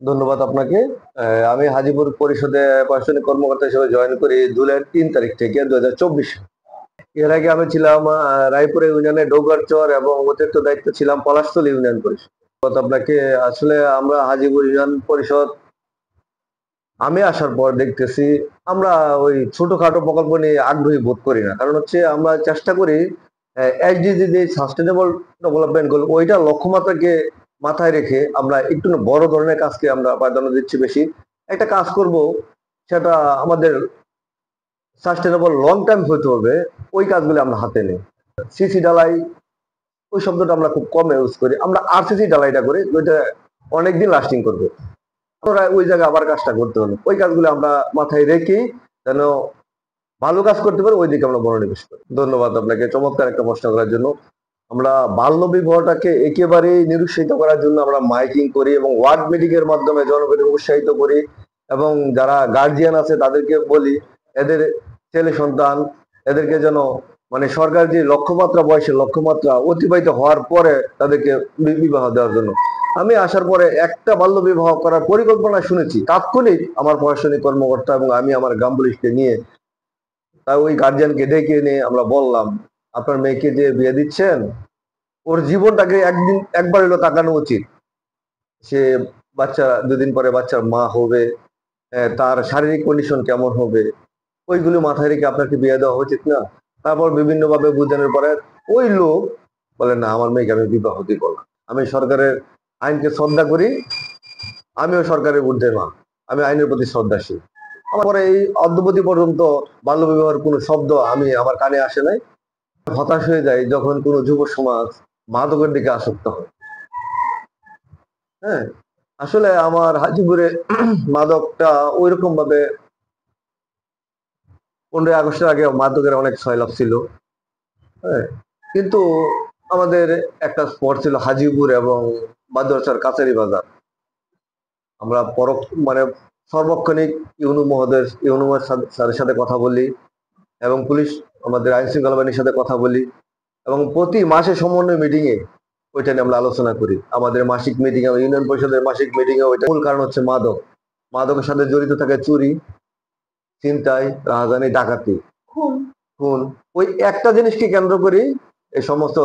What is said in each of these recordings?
ধন্যবাদ আপনাকে। আমি হাজীপুর পরিষদে প্রশাসনিক কর্মকর্তা হিসেবে জয়েন করি জুলাইয়ের 3 তারিখ থেকে 2024। এর আগে আমি ছিলাম রায়পুর ইউনিয়নের ডৌগারচর এবং অতিরিক্ত দায়িত্ব ছিলাম পলাশতলী ইউনিয়ন পরিষদ। ধন্যবাদ আপনাকে। আসলে আমরা হাজীপুর ইউনিয়ন পরিষদ আমি আসার পর দেখতেছি আমরা ওই ছোটখাটো প্রকল্প নিয়ে আগ্রহী বোধ করি না। কারণ হচ্ছে আমরা চেষ্টা করি এসডিজি যে সাস্টেনেবল ডেভেলপমেন্ট গোল ওইটা লক্ষ্যমাত্রাকে মাথায় রেখে আমরা একটু বড় ধরনের কাজকে আমরা প্রাধান্য দিচ্ছি বেশি। একটা কাজ করব সেটা আমাদের সাস্টেনেবল লং টাইম হতে হবে, ওই কাজগুলো আমরা হাতে নিই। সিসি ঢালাই ওই শব্দটা আমরা খুব কম ইউজ করি, আমরা আরসিসি ঢালাইটা করি, ওইটা অনেকদিন লাস্টিং করবে। ওই জায়গায় আবার কাজটা করতে হলো, ওই কাজগুলো আমরা মাথায় রেখেই যেন ভালো কাজ করতে পারে ওই দিকে আমরা মনোনিবেশ করি। ধন্যবাদ আপনাকে চমৎকার একটা প্রশ্ন করার জন্য। আমরা বাল্য বিবাহটাকে একেবারেই নিরুৎসাহিত করার জন্য আমরা মাইকিং করি এবং ওয়ার্ড মিটিং এর মাধ্যমে জনগণকে উৎসাহিত করি এবং যারা গার্জিয়ান আছে তাদেরকে বলি এদের ছেলে সন্তান এদেরকে যেন মানে সরকার যে লক্ষ্যমাত্রা বয়সের লক্ষ্যমাত্রা অতিবাহিত হওয়ার পরে তাদেরকে বিবাহ দেওয়ার জন্য। আমি আসার পরে একটা বাল্য বিবাহ করার পরিকল্পনা শুনেছি, তাৎক্ষণিক আমার প্রশাসনিক কর্মকর্তা এবং আমি আমার গ্রাম পুলিশকে নিয়ে তাই ওই গার্জিয়ানকে ডেকে নিয়ে আমরা বললাম, আপনার মেয়েকে যে বিয়ে দিচ্ছেন ওর জীবনটাকে একবার হলো তাকানো উচিত। সে বাচ্চা 2 দিন পরে বাচ্চার মা হবে, তার শারীরিক কন্ডিশন কেমন হবে, ওইগুলো মাথায় রেখে আপনাকে বিয়ে দেওয়া উচিত না। তারপর বিভিন্ন ভাবে বোঝানোর পরে ওই লোক বলে না আমার মেয়েকে আমি বিবাহ দিব না। আমি সরকারের আইনকে শ্রদ্ধা করি, আমিও সরকারের ঊর্ধ্বে না, আমি আইনের প্রতি শ্রদ্ধাশীল। আমার পরে এই অদ্যবধি পর্যন্ত বাল্য বিবাহের কোনো শব্দ আমি আমার কানে আসে নাই। হতাশ হয়ে যায় যখন কোনো যুব সমাজ মাদকের দিকে আসক্ত হয়। হ্যাঁ, আসলে আমার হাজিপুরে মাদকটা ওইরকম ভাবে 15ই আগস্টের আগে মাদকের অনেক সয়লাভ ছিল। হ্যাঁ, কিন্তু আমাদের একটা স্পট ছিল হাজিপুর এবং মাদ্রাসার কাছারি বাজার। আমরা মানে সর্বক্ষণিক ইউনু স্যারের সাথে কথা বলি এবং পুলিশ আমাদের আইন শৃঙ্খলা বাহিনীর সাথে কথা বলি এবং প্রতি মাসে সমন্বয় মিটিং এ ওইটা নিয়ে আমরা আলোচনা করি। আমাদের মাসিক মিটিং এ ইউনিয়ন পরিষদের মাসিক মিটিং এ ওইটা মূল কারণ হচ্ছে মাদক। মাদকের সাথে জড়িত থাকে চুরি, ছিনতাই, রাহাজানি, ডাকাতি, খুন। ওই একটা জিনিসকে কেন্দ্র করি এই সমস্ত।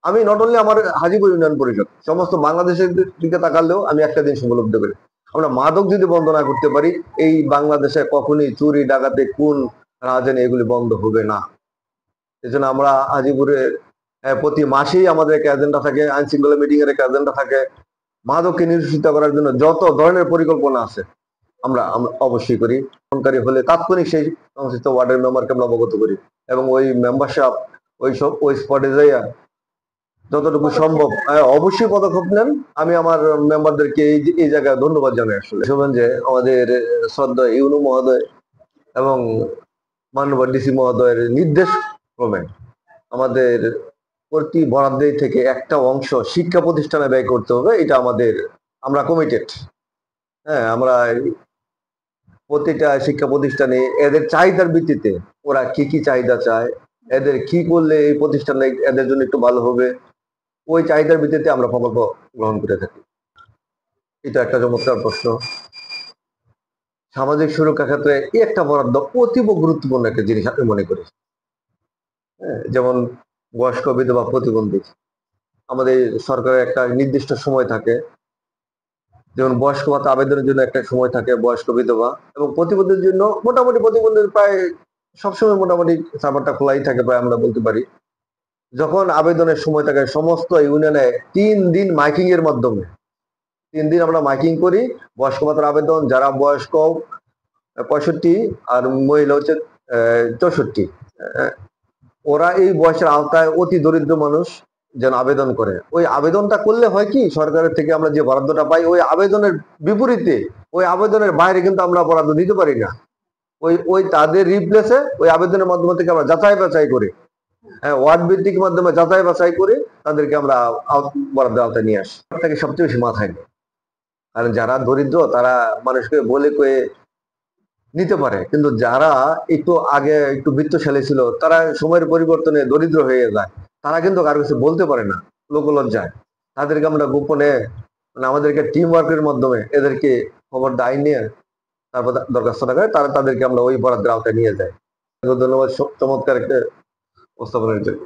আমি নট অনলি আমার হাজীপুর ইউনিয়ন পরিষদ, সমস্ত বাংলাদেশের দিকে তাকালেও আমি একটা জিনিস উপলব্ধি করি, আমরা মাদক যদি বন্ধ না করতে পারি এই বাংলাদেশে কখনই চুরি, ডাকাতি, খুন, রাহাজানি এগুলি বন্ধ হবে না। এই জন্য আমরা হাজীপুরের প্রতি মাসেই আমাদের একটা এজেন্ডা থাকে, আইন শৃঙ্খলা মিটিং এর একটা এজেন্ডা থাকে। মাদককে নিরসিত করার জন্য যত ধরনের পরিকল্পনা আছে আমরা অবশ্যই করি। সরকারি হলে তাৎক্ষণিক সেই সংশ্লিষ্ট ওয়ার্ডের মেম্বারকে আমরা অবগত করি এবং ওই মেম্বারশিপ ওই স্পটে যাইয়া যতটুকু সম্ভব অবশ্যই পদক্ষেপ নেন। আমি আমার মেম্বারদেরকে এই জায়গায় ধন্যবাদ জানাই। আসলে শুনবেন যে আমাদের শ্রদ্ধা ইউনু মহোদয় এবং মাননীয় ডিসি মহোদয়ের নির্দেশ ক্রমে আমাদের প্রতি বরাদ্দ থেকে একটা অংশ শিক্ষা প্রতিষ্ঠানে ব্যয় করতে হবে, এটা আমাদের আমরা কমিটেড। হ্যাঁ, আমরা প্রতিটা শিক্ষা প্রতিষ্ঠানে এদের চাহিদার ভিত্তিতে ওরা কি কি চাহিদা চায়, এদের কি করলে এই প্রতিষ্ঠানে এদের জন্য একটু ভালো হবে, ওই চাহিদার ভিত্তিতে আমরা প্রকল্প গ্রহণ করে থাকি। এটা একটা চমৎকার প্রশ্ন। সামাজিক সুরক্ষা ক্ষেত্রে এই একটা বরাদ্দ অতীব গুরুত্বপূর্ণ একটা জিনিস আমি মনে করি। যেমন বয়স্ক বিধবা প্রতিবন্ধী, আমাদের সরকারের একটা নির্দিষ্ট সময় থাকে, যেমন বয়স্ক ভাতা আবেদনের জন্য একটা সময় থাকে, বয়স্ক বিধবা এবং প্রতিবন্ধীর জন্য মোটামুটি প্রতিবন্ধীর প্রায় সবসময় মোটামুটি সার্ভারটা খোলাই থাকে প্রায় আমরা বলতে পারি। যখন আবেদনের সময় থাকে সমস্ত ইউনিয়নে 3 দিন মাইকিং এর মাধ্যমে 3 দিন আমরা মাইকিং করি বয়স্ক ভাতার আবেদন, যারা বয়স্ক 65 আর মহিলা হচ্ছে 64, ওরা এই বয়সের আওতায় অতি দরিদ্র মানুষ যেন আবেদন করে। ওই আবেদনটা করলে হয় কি সরকারের থেকে আমরা যে বরাদ্দটা পাই ওই আবেদনের বিপরীতে ওই আবেদনের বাইরে কিন্তু আমরা বরাদ্দ দিতে পারি না। ওই তাদের রিপ্লেসে ওই আবেদনের মাধ্যমে থেকে আমরা যাচাই বাছাই করি, ওয়ার্ড ভিত্তিক মাধ্যমে যাচাই বাছাই করে তাদেরকে আমরা বরাদ্দ আওতায় নিয়ে আসি। তাকে সবচেয়ে বেশি মাথায় নেই, কারণ যারা দরিদ্র তারা মানুষকে বলে কয়ে নিতে পারে, কিন্তু যারা একটু আগে একটু বৃত্তশালী ছিল তারা সময়ের পরিবর্তনে দরিদ্র হয়ে যায়, তারা কিন্তু কারো কিছু বলতে পারে না লোকলজ্জায়। তাদেরকে আমরা গোপনে মানে আমাদেরকে টিম ওয়ার্কের মাধ্যমে এদেরকে খবর দায় নিয়ে তারপর দরখাস্তটা করে তাদেরকে আমরা ওই বরাদ্দের আওতায় নিয়ে যাই। ধন্যবাদ, চমৎকার একটা উপস্থাপনের জন্য।